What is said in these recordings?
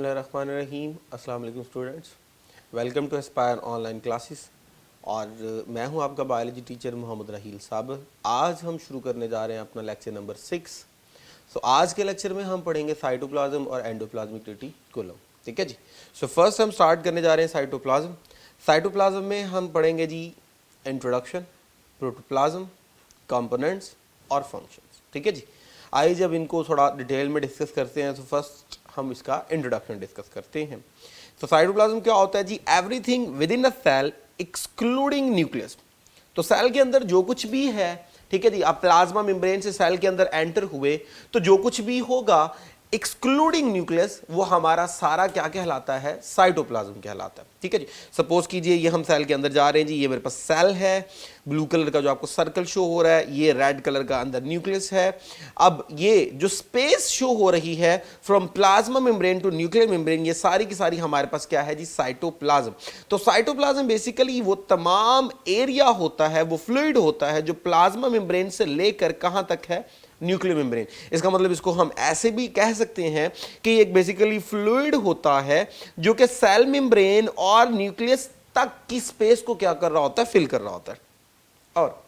बिस्मिल्लाहिर्रहमानिर्रहीम। अस्सलाम वालेकुम students, welcome to Aspire online classes. और मैं हूं आपका बायोलॉजी टीचर मोहम्मद राहील साबिर। आज हम शुरू करने जा रहे हैं अपना लेक्चर नंबर 6। आज के लेक्चर में हम पढ़ेंगे साइटोप्लाज्म और एंडोप्लाज्मिक रेटिकुलम। ठीक है जी। फर्स्ट हम स्टार्ट करने जा रहे हैं साइटोप्लाज्म। साइटोप्लाज्म में हम पढ़ेंगे जी इंट्रोडक्शन, प्रोटोप्लाज्म, कंपोनेंट्स और फंक्शंस। ठीक है जी। आइए जब इनको थोड़ा डिटेल में डिस्कस करते हैं तो फर्स्ट हम इसका इंट्रोडक्शन डिस्कस करते हैं। तो साइटोप्लाज्म क्या होता है जी? Everything within a cell excluding nucleus. तो सेल के अंदर जो कुछ भी है, ठीक है जी, आप प्लाज्मा मेम्ब्रेन से सेल के अंदर एंटर हुए तो जो कुछ भी होगा एक्सक्लूडिंग न्यूक्लियस वो हमारा सारा क्या कहलाता है? साइटोप्लाज्म कहलाता है। ठीक है जी। सपोज कीजिए ये हम सेल के अंदर जा रहे हैं जी, ये मेरे पास सेल है, ब्लू कलर का जो आपको सर्कल शो हो रहा है, ये रेड कलर का अंदर न्यूक्लियस है। अब ये जो स्पेस शो हो रही है from plasma membrane to nuclear membrane, ये सारी की सारी हमारे पास क्या है जी? साइटोप्लाज्म। तो साइटोप्लाज्म बेसिकली वो तमाम एरिया होता है, वो फ्लूइड होता है जो प्लाज्मा मेम्ब्रेन से लेकर कहां तक है? Nuclear membrane. इसका मतलब इसको हम ऐसे भी कह सकते हैं कि एक बेसिकली फ्लूइड होता है जो कि सेल मेम्ब्रेन और न्यूक्लियस तक की स्पेस को क्या कर रहा होता है? फिल कर रहा होता है। और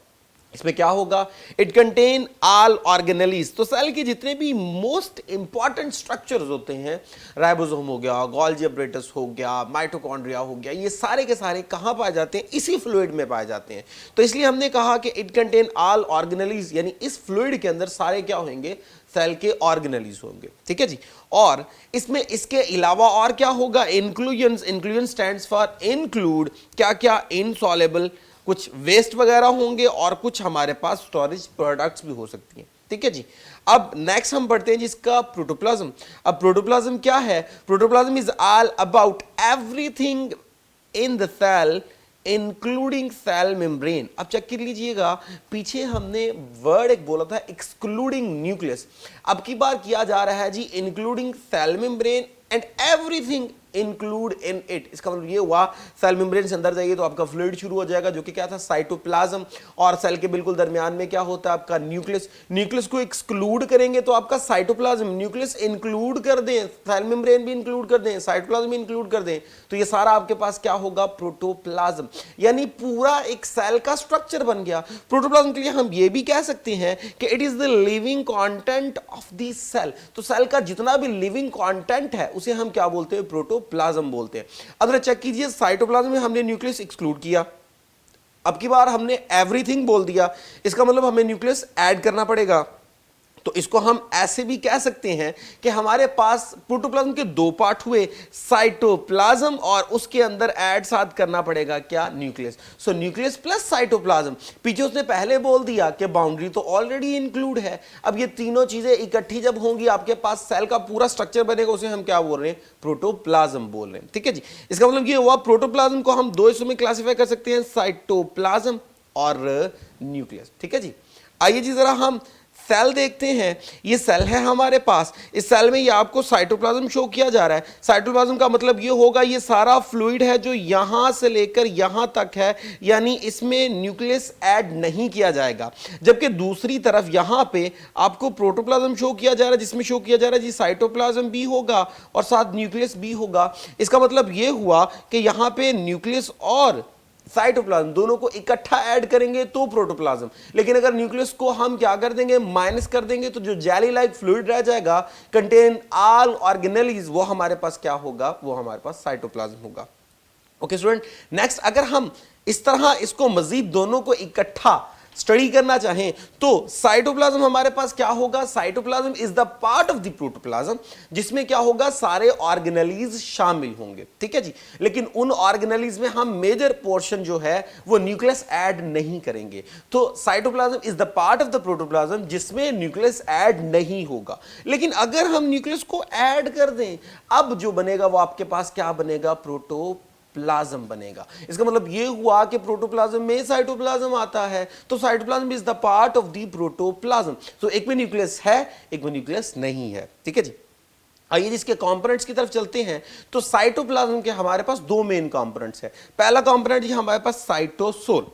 इसमें क्या होगा? It contain all organelles. तो सेल के जितने भी मोस्ट इंपॉर्टेंट स्ट्रक्चर्स होते हैं, राइबोसोम हो गया, गोल्गी एपरेटस हो गया, माइटोकॉन्ड्रिया हो गया, ये सारे के सारे कहां पाए जाते हैं? इसी फ्लूइड में पाए जाते हैं। तो इसलिए हमने कहा कि इट कंटेन ऑल ऑर्गेनेलीज, यानी इस फ्लूइड के अंदर सारे क्या होंगे? सेल के ऑर्गेनेलीज होंगे। ठीक है जी। और इसमें इसके अलावा और क्या होगा? Inclusion. Inclusion stands for include क्या क्या? इनसॉल्युबल, कुछ वेस्ट वगैरह होंगे और कुछ हमारे पास स्टोरेज प्रोडक्ट्स भी हो सकती हैं। ठीक है जी। अब नेक्स्ट हम पढ़ते हैं जिसका प्रोटोप्लाज्म। अब प्रोटोप्लाज्म क्या है? Protoplasm is all about everything in the cell including cell membrane. अब चेक कर लीजिएगा, पीछे हमने वर्ड एक बोला था एक्सक्लूडिंग न्यूक्लियस, अब की बार किया जा रहा है जी including cell membrane and everything include in it. इसका मतलब ये हुआ सेल मेम्ब्रेन से अंदर जाइए तो आपका फ्लूइड शुरू हो जाएगा जो कि क्या था? साइटोप्लाज्म। और सेल के बिल्कुल दरमियान में क्या होता है? आपका न्यूक्लियस। न्यूक्लियस को एक्सक्लूड करेंगे तो आपका साइटोप्लाज्म। न्यूक्लियस इंक्लूड कर दें, सेल मेम्ब्रेन भी इंक्लूड कर दें, साइटोप्लाज्म भी इंक्लूड कर दें, तो ये सारा आपके पास क्या होगा? प्रोटोप्लाज्म। यानी पूरा एक सेल का स्ट्रक्चर बन गया। प्रोटोप्लाज्म के लिए हम ये भी कह सकते हैं कि it is the living content of the cell. तो सेल का जितना भी लिविंग कंटेंट है उसे हम क्या बोलते हैं? प्रोटोप्लाज्म बोलते हैं। अब चेक कीजिए, साइटोप्लाज्म में हमने न्यूक्लियस एक्सक्लूड किया, अब की बार हमने एवरीथिंग बोल दिया, इसका मतलब हमें न्यूक्लियस ऐड करना पड़ेगा। तो इसको हम ऐसे भी कह सकते हैं कि हमारे पास प्रोटोप्लाज्म के दो पार्ट हुए, साइटोप्लाज्म और उसके अंदर ऐड साथ करना पड़ेगा क्या? न्यूक्लियस। सो न्यूक्लियस प्लस साइटोप्लाज्म। पीछे उसने पहले बोल दिया कि बाउंड्री तो ऑलरेडी इंक्लूड है। अब ये तीनों चीजें इकट्ठी जब होंगी आपके पास सेल का पूरा स्ट्रक्चर बनेगा, उसे हम क्या बोल रहे हैं? प्रोटोप्लाज्म बोल रहे हैं। ठीक है जी। इसका मतलब ये हुआ प्रोटोप्लाज्म को हम दो हिस्सों में क्लासिफाई कर सकते हैं, साइटोप्लाज्म और न्यूक्लियस। ठीक है जी। आइए जी जरा हम सेल देखते हैं। ये सेल है हमारे पास, इस सेल में ये आपको साइटोप्लाज्म शो किया जा रहा है। साइटोप्लाज्म का मतलब ये होगा ये सारा फ्लूइड है जो यहां से लेकर यहां तक है, यानी इसमें न्यूक्लियस ऐड नहीं किया जाएगा। जबकि दूसरी तरफ यहां पे आपको प्रोटोप्लाज्म शो किया जा रहा है जिसमें शो किया जा रहा है जी साइटोप्लाज्म भी होगा और साथ न्यूक्लियस भी होगा। इसका मतलब ये हुआ कि यहां पे न्यूक्लियस और साइटोप्लाज्म दोनों को इकट्ठा ऐड करेंगे तो प्रोटोप्लाज्म। लेकिन अगर न्यूक्लियस को हम क्या कर देंगे? माइनस कर देंगे, तो जो जेली लाइक फ्लूइड रह जाएगा कंटेन ऑल ऑर्गेनेलीज, वो हमारे पास क्या होगा? वो हमारे पास साइटोप्लाज्म होगा। ओके स्टूडेंट, नेक्स्ट अगर हम इस तरह इसको मजीद दोनों को इकट्ठा स्टडी करना चाहें तो साइटोप्लाज्म हमारे पास क्या होगा? Cytoplasm is the part of the protoplasm, जिसमें क्या होगा? सारे ऑर्गेनेलीज शामिल होंगे। ठीक है जी। लेकिन उन ऑर्गेनेलीज में हम मेजर पोर्शन जो है वो न्यूक्लियस ऐड नहीं करेंगे। तो cytoplasm is the part of the protoplasm जिसमें न्यूक्लियस ऐड नहीं होगा। लेकिन अगर हम न्यूक्लियस को ऐड कर दें, अब जो बनेगा वो आपके पास क्या बनेगा? प्रोटोप्लाज्म बनेगा। इसका मतलब यह हुआ कि प्रोटोप्लाज्म में साइटोप्लाज्म आता है, तो cytoplasm is the part of the protoplasm. तो एक में न्यूक्लियस है, एक में न्यूक्लियस नहीं है। ठीक है जी। आइए इसके कंपोनेंट्स की तरफ चलते हैं। तो साइटोप्लाज्म के हमारे पास दो मेन कंपोनेंट्स हैं। पहला कंपोनेंट जी हमारे पास साइटोसोल।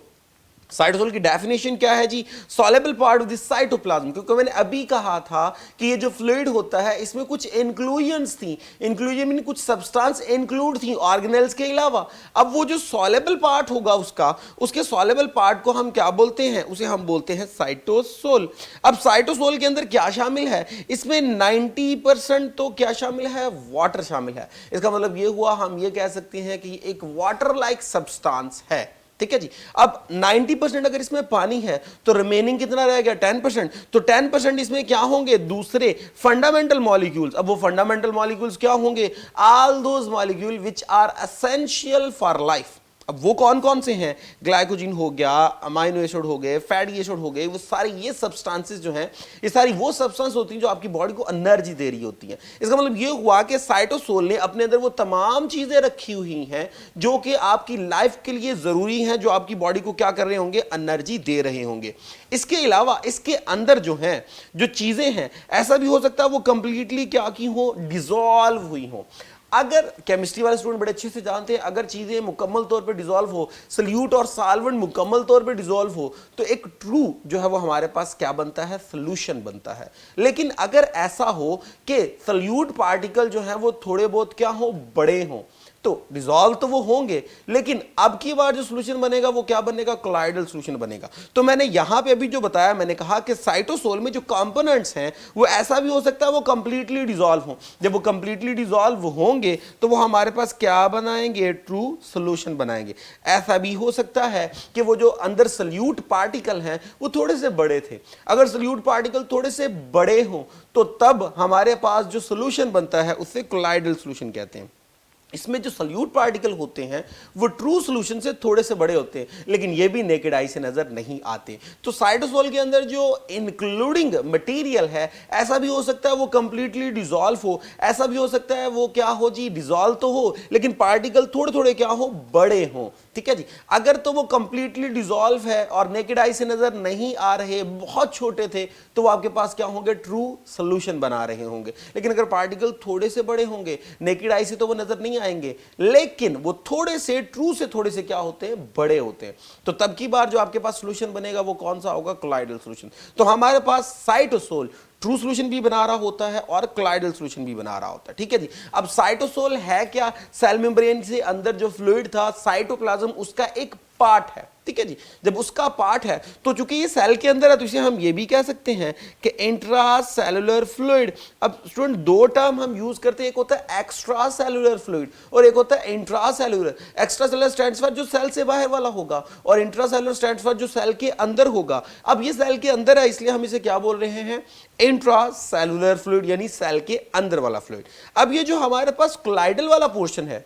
साइटोसोल की डेफिनेशन क्या है जी? Soluble part of the cytoplasm. क्योंकि मैंने अभी कहा था कि ये जो फ्लूइड होता है इसमें कुछ इंक्लूजन्स थी, इंक्लूजन मीन कुछ सब्सटेंस इंक्लूड थी ऑर्गेनेल्स के अलावा। अब वो जो सॉलेबल पार्ट होगा उसके सॉलेबल पार्ट को हम क्या बोलते हैं? उसे हम बोलते हैं साइटोसोल। अब साइटोसोल के अंदर क्या शामिल है? इसमें 90% तो क्या शामिल है? वाटर शामिल है। इसका मतलब ये हुआ, हम ये कह सकते हैं कि एक वाटर लाइक सब्सटेंस है। ठीक है जी। अब 90% अगर इसमें पानी है तो रिमेनिंग कितना रह गया? 10%। तो 10% इसमें क्या होंगे? दूसरे फंडामेंटल मॉलिक्यूल्स। अब वो फंडामेंटल मॉलिक्यूल्स क्या होंगे? All those molecule which are essential for life. अब वो कौन कौन से हैं? ग्लाइकोजन हो गया, अमाइनो एसिड हो गए, फैटी एसिड हो गए, वो सारी ये सब्सटेंसेस जो हैं, ये सारी वो सब्सटेंस होती हैं जो आपकी बॉडी को एनर्जी दे रही होती हैं। इसका मतलब ये हुआ कि साइटोसोल ने अपने अंदर वो तमाम चीजें रखी हुई हैं जो कि आपकी लाइफ के लिए जरूरी हैं, जो आपकी बॉडी को क्या कर रहे होंगे? एनर्जी दे रहे होंगे। इसके अलावा इसके अंदर जो हैं, जो चीजें हैं, ऐसा भी हो सकता है वो कंप्लीटली क्या की हो? डिसॉल्व हुई हो। अगर केमिस्ट्री वाले स्टूडेंट बड़े अच्छे से जानते हैं, अगर चीजें मुकम्मल तौर पे डिसॉल्व हो, सल्यूट और सॉल्वेंट मुकम्मल तौर पे डिसॉल्व हो, तो एक ट्रू जो है वो हमारे पास क्या बनता है? सॉल्यूशन बनता है। लेकिन अगर ऐसा हो कि सल्यूट पार्टिकल जो है वो थोड़े बहुत क्या हो? बड़े हों, तो डिसॉल्व तो वो होंगे, लेकिन अब की बार जो सॉल्यूशन बनेगा वो क्या बनेगा? कोलाइडल सॉल्यूशन बनेगा। तो मैंने यहां पे अभी जो बताया, मैंने कहा कि साइटोसोल में जो कंपोनेंट्स हैं वो ऐसा भी हो सकता है वो कंप्लीटली डिसॉल्व हो। जब वो कंप्लीटली डिसॉल्व होंगे तो वो हमारे पास क्या बनाएंगे? ट्रू सॉल्यूशन बनाएंगे। ऐसा भी हो सकता है कि वो जो अंदर सल्यूट पार्टिकल हैं वो थोड़े से बड़े थे। अगर सल्यूट पार्टिकल थोड़े से बड़े हों तो तब हमारे पास जो सॉल्यूशन बनता है उसे कोलाइडल सॉल्यूशन कहते हैं। इसमें जो सल्यूट पार्टिकल होते हैं वो ट्रू सॉल्यूशन से थोड़े से बड़े होते हैं, लेकिन ये भी नेकेड आई से नजर नहीं आते। तो साइटोसोल के अंदर जो इंक्लूडिंग मटेरियल है, ऐसा भी हो सकता है वो कंप्लीटली डिसॉल्व हो, ऐसा भी हो सकता है वो क्या हो जी? डिसॉल्व तो हो, लेकिन पार्टिकल थोड़े थोड़े क्या हो? बड़े हो। ठीक है जी। अगर तो वो कंप्लीटली डिसॉल्व है और नेकेड आई से नजर नहीं आ रहे, बहुत छोटे थे, तो वो आपके पास क्या होंगे? ट्रू सॉल्यूशन बना रहे होंगे। लेकिन अगर पार्टिकल थोड़े से बड़े होंगे, नेकेड आई से तो वो नजर नहीं आएंगे, लेकिन वो थोड़े से ट्रू से थोड़े से क्या होते हैं? बड़े होते हैं। तो तब की बार जो आपके पास सॉल्यूशन बनेगा वो कौन सा होगा? Colloidal solution. तो हमारे पास साइटोसोल ट्रू सॉल्यूशन भी बना रहा होता है और कोलाइडल सॉल्यूशन भी बना रहा होता है। ठीक है जी। अब साइटोसोल है क्या? सेल मेम्ब्रेन से अंदर जो फ्लूइड था साइटोप्लाज्म, उसका एक पार्ट है। ठीक है जी। जब उसका पार्ट है तो चूंकि ये सेल के अंदर है तो इसे हम ये भी कह सकते हैं कि इंट्रा सेलुलर फ्लूइड। अब स्टूडेंट दो टर्म हम यूज करते हैं, एक होता है एक्स्ट्रा सेलुलर फ्लूइड और एक होता है intra cellular. Extra cellular stands for जो सेल से बाहर वाला होगा और इंट्रा सेलुलर स्टैंड्स फॉर जो सेल के अंदर होगा। अब ये सेल के अंदर है इसलिए हम इसे क्या बोल रहे हैं? इंट्रा सेलुलर फ्लूइड, यानी सेल के अंदर वाला फ्लूइड। अब ये जो हमारे पास कोलाइडल वाला पोर्शन है,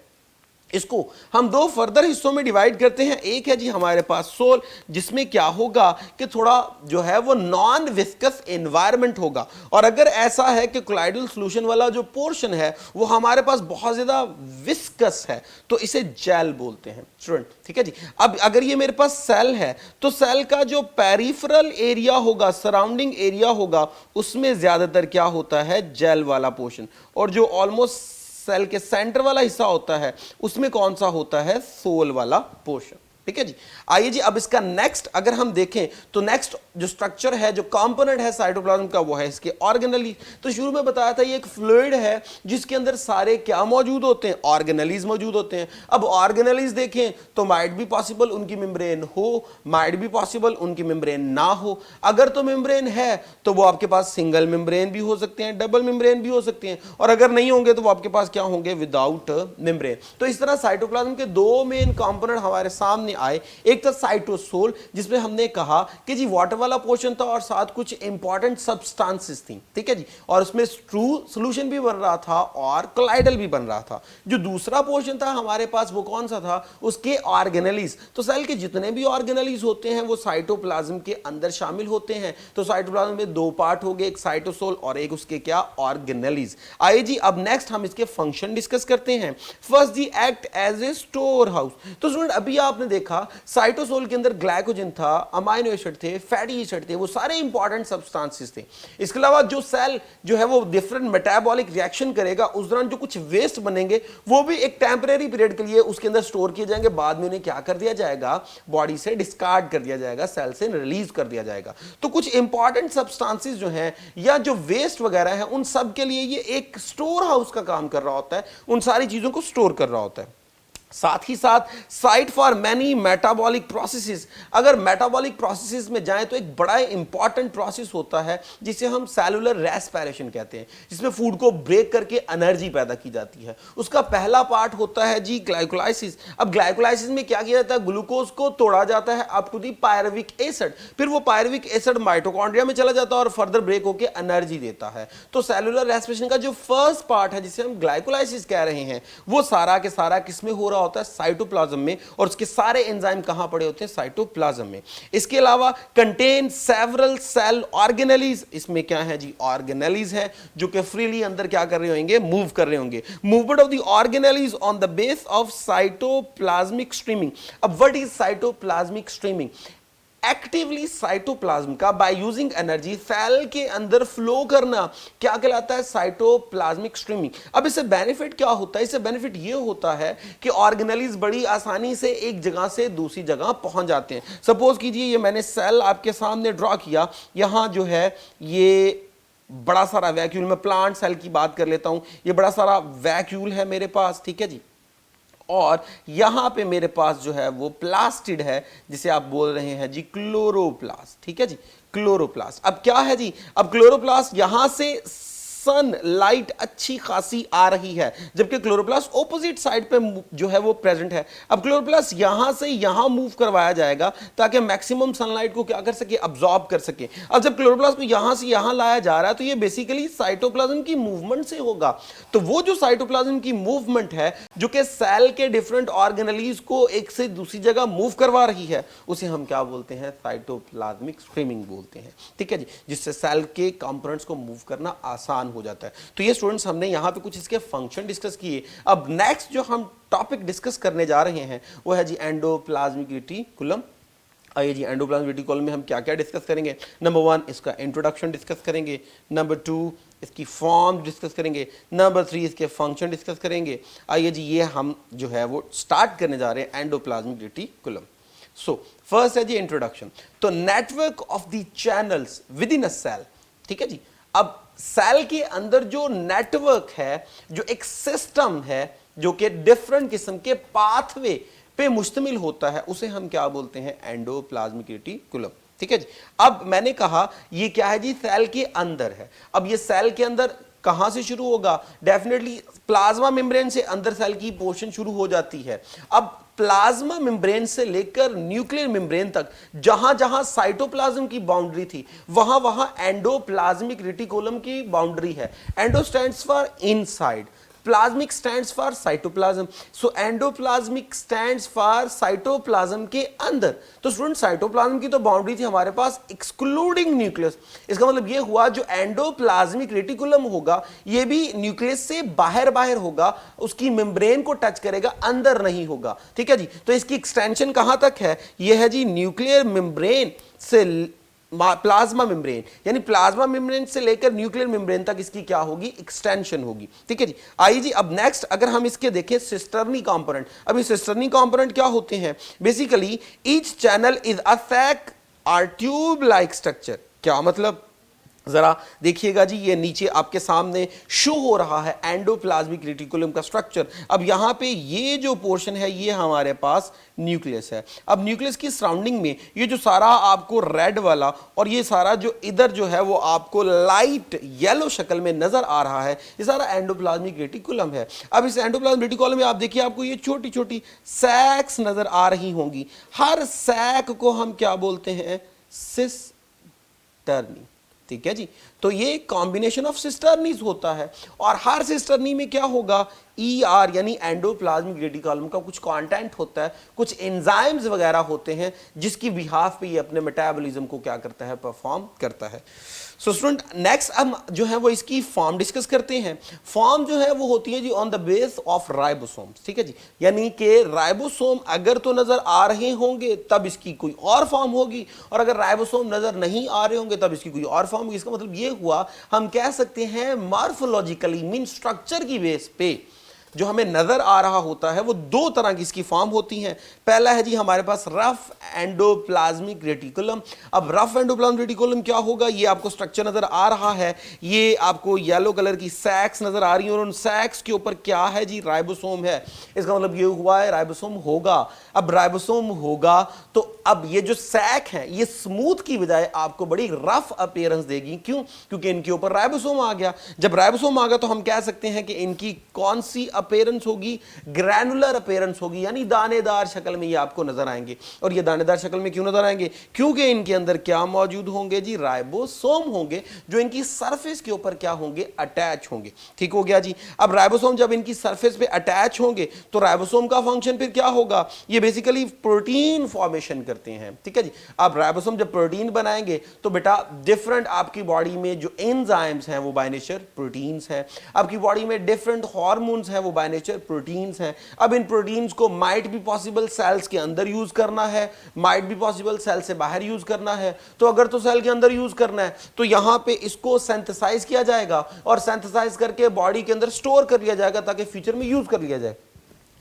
इसको हम दो फर्दर हिस्सों में डिवाइड करते हैं। एक है जी हमारे पास सोल, जिसमें क्या होगा कि थोड़ा जो है वो नॉन विस्कस एनवायरनमेंट होगा, और अगर ऐसा है कि कोलाइडल सॉल्यूशन वाला जो पोर्शन है वो हमारे पास बहुत ज्यादा विस्कस है तो इसे जेल बोलते हैं स्टूडेंट। ठीक है जी। अब अगर ये मेरे पास सेल है तो सेल का जो पेरिफेरल एरिया होगा, सराउंडिंग एरिया होगा, उसमें ज्यादातर क्या होता है? जेल वाला पोर्शन, और जो ऑलमोस्ट सेल के सेंटर वाला हिस्सा होता है उसमें कौन सा होता है? सोल वाला पोर्शन। ठीक है जी। आइए जी, अब इसका नेक्स्ट अगर हम देखें तो नेक्स्ट जो स्ट्रक्चर है, जो कंपोनेंट है साइटोप्लाज्म का, वो है इसके ऑर्गेनेली। तो शुरू में बताया था ये एक फ्लूइड है जिसके अंदर सारे क्या मौजूद होते हैं? ऑर्गेनेलीज मौजूद होते हैं। अब ऑर्गेनेलीज देखें तो माइट भी पॉसिबल उनकी मेम्ब्रेन हो, माइट भी पॉसिबल उनकी मेम्ब्रेन ना हो। अगर तो मेम्ब्रेन है तो वो आपके पास सिंगल मेम्ब्रेन भी हो सकते हैं, डबल मेम्ब्रेन भी हो सकते हैं, और अगर नहीं होंगे तो वो आपके पास क्या होंगे? Without membrane. तो इस तरह साइटोप्लाज्म के दो मेन कंपोनेंट हमारे सामने आए। एक था साइटोसोल, जिसमें हमने कहा कि जी वाटर वाला पोर्शन था और साथ कुछ इंपॉर्टेंट सब्सटेंसेस थी। ठीक है जी। और उसमें ट्रू सॉल्यूशन भी बन रहा था और कोलाइडल भी बन रहा था। जो दूसरा पोर्शन था हमारे पास वो कौन सा था? उसके ऑर्गेनेलीज। तो सेल के जितने भी ऑर्गेनेलीज होते हैं वो साइटोप्लाज्म के अंदर शामिल होते हैं। तो साइटोप्लाज्म में दो पार्ट हो गए, एक साइटोसोल और एक उसके क्या? ऑर्गेनेलीज। आइए जी, अब नेक्स्ट हम इसके फंक्शन डिस्कस करते हैं। फर्स्ट जी, act as a storehouse. तो स्टूडेंट अभी आपने देखा देखा साइटोसोल के अंदर ग्लाइकोजन था, अमाइनो एसिड थे, फैटी एसिड थे, वो सारे इंपॉर्टेंट सब्सटेंसेस थे। इसके अलावा जो सेल जो है वो डिफरेंट मेटाबॉलिक रिएक्शन करेगा, उस दौरान जो कुछ वेस्ट बनेंगे वो भी एक टेम्परेरी पीरियड के लिए उसके अंदर स्टोर किए जाएंगे, बाद में उन्हें क्या कर दिया जाएगा, बॉडी से डिस्कार्ड कर दिया जाएगा, सेल से रिलीज कर दिया जाएगा। तो कुछ इंपॉर्टेंट सब्सटेंसेस जो हैं या जो वेस्ट वगैरह है उन सब के लिए ये एक स्टोर हाउस का काम कर रहा होता है, उन सारी चीजों को स्टोर कर रहा होता है। साथ ही साथ site for many metabolic processes. अगर मेटाबॉलिक प्रोसेसेस में जाएं तो एक बड़ा इंपॉर्टेंट प्रोसेस होता है जिसे हम सेलुलर रेस्पिरेशन कहते हैं, जिसमें फूड को ब्रेक करके एनर्जी पैदा की जाती है। उसका पहला पार्ट होता है जी ग्लाइकोलाइसिस। अब ग्लाइकोलाइसिस में क्या किया जाता है, ग्लूकोज को तोड़ा जाता है up to the pyruvic acid, फिर वो पायरुविक एसिड माइटोकॉन्ड्रिया में चला जाता है और फर्दर ब्रेक होकर एनर्जी देता है। तो सेलुलर रेस्पिरेशन का जो फर्स्ट पार्ट है जिसे हम ग्लाइकोलाइसिस कह रहे हैं, वो सारा के सारा किसमें हो रहा होता है, साइटोप्लाज्म में, और उसके सारे एंजाइम कहां पड़े होते हैं, साइटोप्लाज्म में। इसके अलावा कंटेन सेवरल सेल ऑर्गेनेलीज। इसमें क्या है जी, ऑर्गेनेलीज है जो कि फ्रीली अंदर क्या कर रहे होंगे, मूव कर रहे होंगे। Movement of the organelles on the base of cytoplasmic streaming. अब what is cytoplasmic streaming? Actively cytoplasm का बाय यूजिंग एनर्जी सेल के अंदर फ्लो करना क्या कहलाता है, साइटोप्लाज्मिक स्ट्रीमिंग। अब इससे बेनिफिट क्या होता है, इससे बेनिफिट ये होता है कि ऑर्गेनेलीज बड़ी आसानी से एक जगह से दूसरी जगह पहुंच जाते हैं। सपोज कीजिए ये मैंने सेल आपके सामने ड्रॉ किया, यहां जो है ये बड़ा सारा वैक्यूल, मैं प्लांट सेल की बात कर लेता हूं, ये बड़ा सारा वैक्यूल है मेरे पास, ठीक है जी, और यहां पे मेरे पास जो है वो प्लास्टिड है जिसे आप बोल रहे हैं जी क्लोरोप्लास्ट, ठीक है जी, क्लोरोप्लास्ट। अब क्या है जी, अब क्लोरोप्लास्ट यहां से सन लाइट अच्छी खासी आ रही है, जबकि क्लोरोप्लास्ट ऑपोजिट साइड पे जो है वो प्रेजेंट है। अब क्लोरोप्लास्ट यहां से यहां मूव करवाया जाएगा ताकि मैक्सिमम सनलाइट को क्या कर सके, अब्सॉर्ब कर सके। अब जब क्लोरोप्लास्ट को यहां से यहां लाया जा रहा है तो ये बेसिकली साइटोप्लाज्म की मूवमेंट से होगा। तो वो जो साइटोप्लाज्म की मूवमेंट है जो कि सेल के डिफरेंट ऑर्गेनेलीज को एक से दूसरी जगह मूव करवा रही है, उसे हम क्या बोलते हैं, साइटोप्लाज्मिक स्ट्रीमिंग बोलते हैं, ठीक है जी, जिससे सेल के कंपोनेंट्स को मूव करना आसान हो जाता है। तो ये स्टूडेंट्स हमने यहां पे कुछ इसके फंक्शन डिस्कस किए। अब नेक्स्ट जो हम टॉपिक डिस्कस करने जा रहे हैं वो है जी एंडोप्लाज्मिक रेटिकुलम। आइए जी, एंडोप्लाज्मिक रेटिकुलम में हम क्या क्या डिस्कस करेंगे। नंबर 1 इसका इंट्रोडक्शन डिस्कस करेंगे, नंबर 2 इसकी फॉर्म डिस्कस करेंगे, नंबर 3 इसके फंक्शन डिस्कस करेंगे। आइए जी, ये हम जो है वो स्टार्ट करने जा रहे हैं एंडोप्लाज्मिक रेटिकुलम। सो फर्स्ट है जी इंट्रोडक्शन। तो network of the channels within a cell, ठीक है जी। अब सेल के अंदर जो नेटवर्क है, जो एक सिस्टम है जो कि डिफरेंट किस्म के पाथवे पे मुश्तमिल होता है, उसे हम क्या बोलते हैं, एंडोप्लाज्मिक रेटिकुलम, ठीक है जी। अब मैंने कहा ये क्या है जी, सेल के अंदर है। अब ये सेल के अंदर कहां से शुरू होगा, डेफिनेटली प्लाज्मा मेम्ब्रेन से अंदर सेल की पोर्शन शुरू हो जाती है। अब प्लाज्मा मेम्ब्रेन से लेकर न्यूक्लियर मेम्ब्रेन तक जहां जहां साइटोप्लाज्म की बाउंड्री थी वहां वहां एंडोप्लाज्मिक रेटिकुलम की बाउंड्री है। Endo stands for inside, plasmic stands for cytoplasm, so endoplasmic stands for cytoplasm के अंदर। तो स्टूडेंट साइटोप्लाज्म की तो बाउंड्री थी हमारे पास एक्सक्लूडिंग न्यूक्लियस। इसका मतलब ये हुआ जो एंडोप्लाज्मिक रेटिकुलम होगा ये भी न्यूक्लियस से बाहर बाहर होगा, उसकी मेम्ब्रेन को टच करेगा, अंदर नहीं होगा, ठीक है जी। तो इसकी एक्सटेंशन कहां तक है, ये है जी न्यूक्लियर मेम्ब्रेन से प्लाज्मा मेम्ब्रेन, यानी प्लाज्मा मेम्ब्रेन से लेकर न्यूक्लियर मेम्ब्रेन तक इसकी क्या होगी, एक्सटेंशन होगी, ठीक है जी। आइए जी, अब नेक्स्ट अगर हम इसके देखें सिस्टर्नी कंपोनेंट। अभी सिस्टर्नी कंपोनेंट क्या होते हैं, basically each channel is a sac और ट्यूब लाइक स्ट्रक्चर। क्या मतलब, जरा देखिएगा जी, ये नीचे आपके सामने शो हो रहा है एंडोप्लाज्मिक रेटिकुलम का स्ट्रक्चर। अब यहां पे ये जो पोर्शन है ये हमारे पास न्यूक्लियस है। अब न्यूक्लियस की सराउंडिंग में ये जो सारा आपको रेड वाला और ये सारा जो इधर जो है वो आपको लाइट येलो शक्ल में नजर आ रहा है, ये सारा एंडोप्लाज्मिक रेटिकुलम है। अब इस एंडोप्लाज्मिक रेटिकुलम में आप देखिए आपको ये छोटी छोटी सैक्स नजर आ रही होंगी। हर सैक को हम क्या बोलते हैं, सिस्टर्नी, ठीक है जी। तो ये कॉम्बिनेशन ऑफ सिस्टर्नीज होता है और हर सिस्टर्नी में क्या होगा, ER यानी एंडोप्लाज्मिक रेटिकुलम का कुछ कंटेंट होता है, कुछ एंजाइम्स वगैरह होते हैं जिसकी बिहाफ पे ये अपने मेटाबॉलिज्म को क्या करता है, परफॉर्म करता है। सो स्टूडेंट नेक्स्ट हम जो है वो इसकी फॉर्म डिस्कस करते हैं। फॉर्म जो है वो होती है जी on the base of ribosomes, ठीक है जी, यानी कि राइबोसोम अगर तो नजर आ रहे होंगे तब इसकी कोई और फॉर्म होगी, और अगर राइबोसोम नजर नहीं आ रहे होंगे तब इसकी कोई और फॉर्म होगी। इसका मतलब ये हुआ, हम कह सकते हैं मॉर्फोलॉजिकली मीन स्ट्रक्चर की बेस पे जो हमें नजर आ रहा होता है वो दो तरह की इसकी फॉर्म होती हैं। पहला है जी हमारे पास रफ एंडोप्लाज्मिक रेटिकुलम। अब रफ एंडोप्लाज्मिक रेटिकुलम क्या होगा, ये आपको स्ट्रक्चर नजर आ रहा है, ये आपको येलो कलर की सैक्स नजर आ रही है और उन सैक्स के ऊपर क्या है जी, राइबोसोम है। इसका मतलब ये हुआ है राइबोसोम होगा। अब राइबोसोम होगा तो अब ये जो सैक है ये स्मूथ की बजाय आपको बड़ी रफ अपीयरेंस देगी। क्यों? क्योंकि इनके ऊपर राइबोसोम आ गया। जब राइबोसोम आ गया तो हम कह सकते हैं कि इनकी कौन सी अपीयरेंस होगी, ग्रैनुलर अपीयरेंस होगी, यानी दानेदार शक्ल में ये आपको नजर आएंगे। और ये दानेदार शक्ल में क्यों नजर आएंगे? क्योंकि इनके अंदर क्या मौजूद होंगे जी, राइबोसोम होंगे, जो इनकी सरफेस के ऊपर क्या होंगे, अटैच होंगे। ठीक हो गया जी। अब राइबोसोम जब इनकी सरफेस पे अटैच होंगे तो राइबोसोम का फंक्शन फिर क्या होगा, ये बेसिकली प्रोटीन फॉर्मेशन करते हैं। ठीक है जी। अब राइबोसोम जब प्रोटीन बनाएंगे तो बेटा डिफरेंट आपकी बॉडी में जो एंजाइम्स हैं वो बाय नेचर प्रोटीन्स हैं, आपकी बॉडी में डिफरेंट हार्मोन्स हैं वो बाय नेचर प्रोटीन्स हैं। अब इन प्रोटीन्स को माइट बी पॉसिबल सेल्स के अंदर यूज करना है, माइट बी पॉसिबल सेल से बाहर यूज करना है। तो अगर तो सेल के अंदर यूज करना है तो यहां पे इसको सिंथेसाइज किया जाएगा और सिंथेसाइज करके बॉडी के अंदर स्टोर कर लिया जाएगा ताकि फ्यूचर में यूज कर लिया जाए।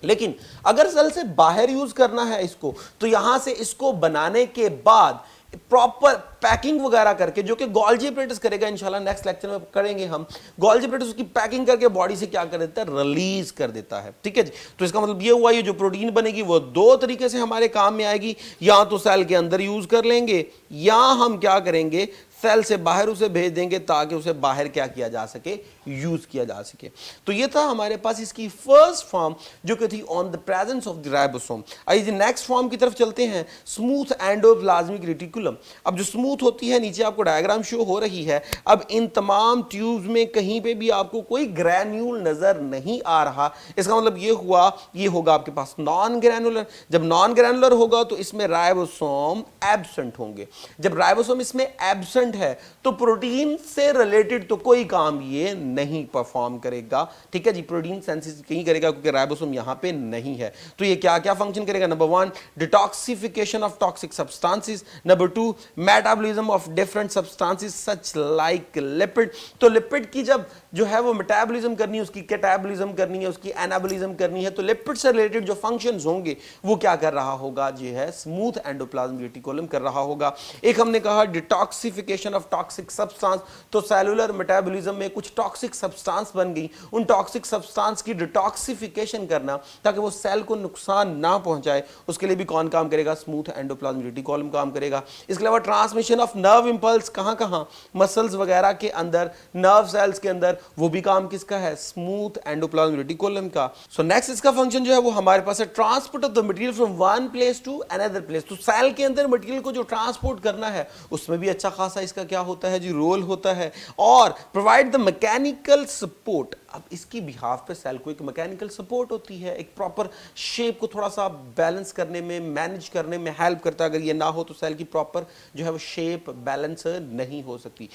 लेकिन अगर सेल से बाहर यूज करना है इसको, तो यहां से इसको बनाने के बाद प्रॉपर पैकिंग वगैरह करके, जो कि गोल्जी एपरेटस करेगा, इंशाल्लाह नेक्स्ट लेक्चर में करेंगे हम, गोल्जी एपरेटस उसकी पैकिंग करके बॉडी से क्या कर देता है, रिलीज कर देता है। ठीक है जी। तो इसका मतलब ये हुआ, ये जो प्रोटीन बनेगी वो दो तरीके से हमारे काम में आएगी, या तो सेल के अंदर यूज कर लेंगे या हम क्या करेंगे, सेल से बाहर उसे भेज देंगे ताकि उसे बाहर क्या किया जा सके, यूज किया जा सके। तो ये था हमारे पास इसकी फर्स्ट फॉर्म जो कि थी on the presence of the ribosome. आइए नेक्स्ट फॉर्म की तरफ चलते हैं, स्मूथ एंडोप्लाज्मिक रेटिकुलम। अब जो स्मूथ होती है, नीचे आपको डायग्राम शो हो रही है। अब इन तमाम ट्यूब्स में कहीं पे भी आपको कोई ग्रैन्यूल नजर नहीं आ रहा। इसका मतलब ये हुआ, ये होगा आपके पास नॉन ग्रैनुलर। जब नॉन ग्रैनुलर होगा तो इसमें राइबोसोम एब्सेंट होंगे। जब राइबोसोम इसमें एब्सेंट है तो प्रोटीन से रिलेटेड तो कोई काम ये नहीं परफॉर्म करेगा। ठीक है जी। प्रोटीन सेंसिस नहीं करेगा क्योंकि राइबोसोम यहां पे नहीं है। तो ये क्या क्या फंक्शन करेगा? Number 1 detoxification of toxic substances, number 2 metabolism of different substances such like lipid. तो लिपिड की जब जो है वो मेटाबॉलिज्म करनी है, उसकी कैटाबॉलिज्म करनी है, उसकी एनाबॉलिज्म करनी है, तो लिपिड से रिलेटेड जो फंक्शंस होंगे वो क्या कर रहा होगा जी, है स्मूथ एंडोप्लाज्मिक रेटिकुलम कर रहा होगा। एक हमने कहा डिटॉक्सिफिकेशन ऑफ टॉक्सिक सब्सटेंस, तो सेलुलर मेटाबॉलिज्म में कुछ टॉक्सिक सब्सटेंस बन गई, उन टॉक्सिक सब्सटेंस की डिटॉक्सिफिकेशन करना ताकि वो सेल को नुकसान ना पहुंचाए, उसके लिए भी कौन काम करेगा, स्मूथ एंडोप्लाज्मिक रेटिकुलम काम करेगा। इसके अलावा ट्रांसमिशन ऑफ नर्व इंपल्स कहां मसल्स वगैरह के अंदर, नर्व सेल्स के अंदर, वो भी काम किसका है, स्मूथ एंडोप्लाज्मिक रेटिकुलम का। सो नेक्स्ट इसका फंक्शन जो है वो हमारे पास है transport of the material from one place to another place. तो सेल के अंदर मटेरियल को जो ट्रांसपोर्ट करना है उसमें भी अच्छा खासा इसका क्या होता है जी, रोल होता है। और प्रोवाइड द मैकेनिकल सपोर्ट। अब इसकी बिहाफ पे सेल को एक मैकेनिकल सपोर्ट होती है, एक प्रॉपर शेप को थोड़ा सा बैलेंस करने में, मैनेज करने में हेल्प करता है। अगर ये ना हो तो सेल की प्रॉपर जो है वो शेप बैलेंस नहीं हो सकती।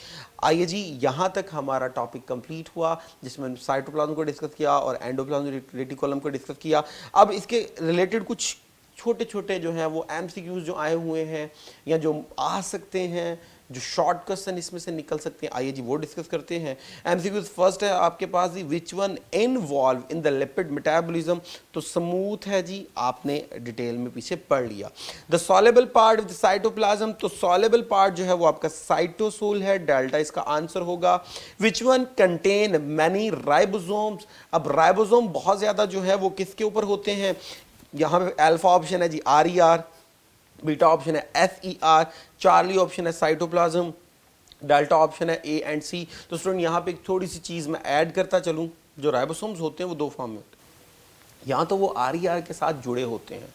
आइए जी, यहाँ तक हमारा टॉपिक कंप्लीट हुआ जिसमें साइटोप्लाज्म को डिस्कस किया और एंडोप्लाज्मिक रेटिकुलम को डिस्कस किया। अब इसके रिलेटेड कुछ छोटे छोटे जो हैं वो एमसीक्यूज जो आए हुए हैं या जो आ सकते हैं, जो शॉर्ट क्वेश्चन इसमें से निकल सकते हैं, आइए जी वो डिस्कस करते हैं। एमसीक्यूज फर्स्ट है आपके पास जी, which one involve in the lipid metabolism. तो स्मूथ है जी, आपने डिटेल में पीछे पढ़ लिया। The soluble part of the cytoplasm, तो सॉल्युबल पार्ट जो है वो आपका साइटोसोल है, डेल्टा इसका आंसर होगा। Which one contain many ribosomes. अब राइबोसोम बहुत ज्यादा जो है वो किसके ऊपर होते हैं, यहाँ पे अल्फा ऑप्शन है जी RER, बीटा ऑप्शन है SER, चार्ली ऑप्शन है साइटोप्लाज्म, डेल्टा ऑप्शन है A एंड C। तो स्टूडेंट यहाँ पे एक थोड़ी सी चीज़ मैं ऐड करता चलूँ, जो राइबोसोम्स होते हैं वो दो फॉर्म में होते हैं। यहाँ तो वो RER के साथ जुड़े होते हैं,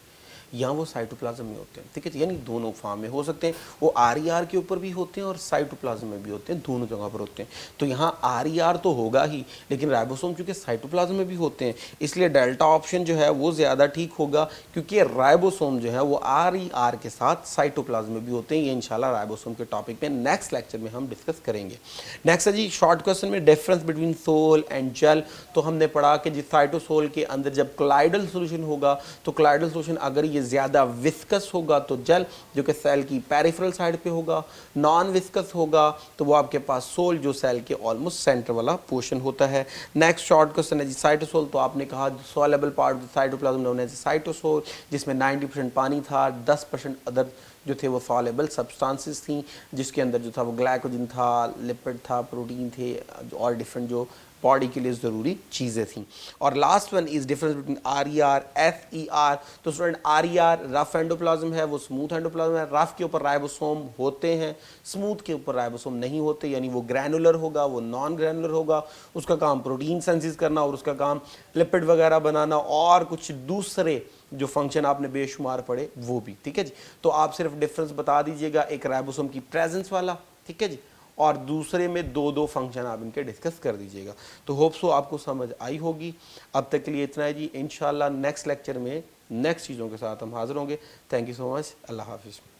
या वो साइटोप्लाज्म में होते हैं, ठीक है। यानी दोनों फॉर्म में हो सकते हैं, वो RER के ऊपर भी होते हैं और साइटोप्लाज्म में भी होते हैं, दोनों जगह पर होते हैं। तो यहाँ RER तो होगा ही, लेकिन राइबोसोम चूंकि साइटोप्लाज्म में भी होते हैं इसलिए डेल्टा ऑप्शन जो है वो ज़्यादा ठीक होगा, क्योंकि राइबोसोम जो है वो RER के साथ साइटोप्लाज्म में भी होते हैं। ये इंशाल्लाह राइबोसोम के टॉपिक में नेक्स्ट लेक्चर में हम डिस्कस करेंगे। नेक्स्ट है जी शॉर्ट क्वेश्चन में difference between sol and gel. तो हमने पढ़ा कि जिस साइटोसोल के अंदर जब क्लाइडल सॉल्यूशन होगा तो क्लाइडल सॉल्यूशन अगर ये ज़्यादा विस्कस होगा तो जेल जो कि सेल की पेरिफेरल साइड पे होगा, नॉन विस्कस होगा तो वो आपके पास सोल जो सेल के ऑलमोस्ट सेंटर वाला पोर्शन होता है। नेक्स्ट शॉर्ट क्वेश्चन है जी साइटोसोल। तो आपने कहा soluble part of the cytoplasm known as cytosol, जिसमें 90% पानी था, 10% अदर जो थे वो सॉलेबल सब्सटेंसेस थी, जिसके अंदर जो था वो ग्लाइकोजन था, लिपिड था, प्रोटीन थे और डिफरेंट जो बॉडी के लिए ज़रूरी चीज़ें थी। और last one is difference between RER FER। तो स्टूडेंट RER रफ एंडोप्लाज्म है, वो स्मूथ एंडोप्लाज्म है। रफ के ऊपर राइबोसोम होते हैं, स्मूथ के ऊपर राइबोसोम नहीं होते, यानी वो ग्रैनुलर होगा, वो नॉन ग्रैनुलर होगा, उसका काम प्रोटीन सेंसिस करना और उसका काम लिपिड वगैरह बनाना और कुछ दूसरे जो फंक्शन आपने बेशुमार पढ़े वो भी, ठीक है जी। तो आप सिर्फ डिफरेंस बता दीजिएगा, एक राइबोसोम की प्रेजेंस वाला, ठीक है जी, और दूसरे में दो दो फंक्शन आप इनके डिस्कस कर दीजिएगा। तो होप सो आपको समझ आई होगी। अब तक के लिए इतना है जी, इंशाल्लाह नेक्स्ट लेक्चर में नेक्स्ट चीज़ों के साथ हम हाजिर होंगे। थैंक यू सो मच, अल्लाह हाफिज़।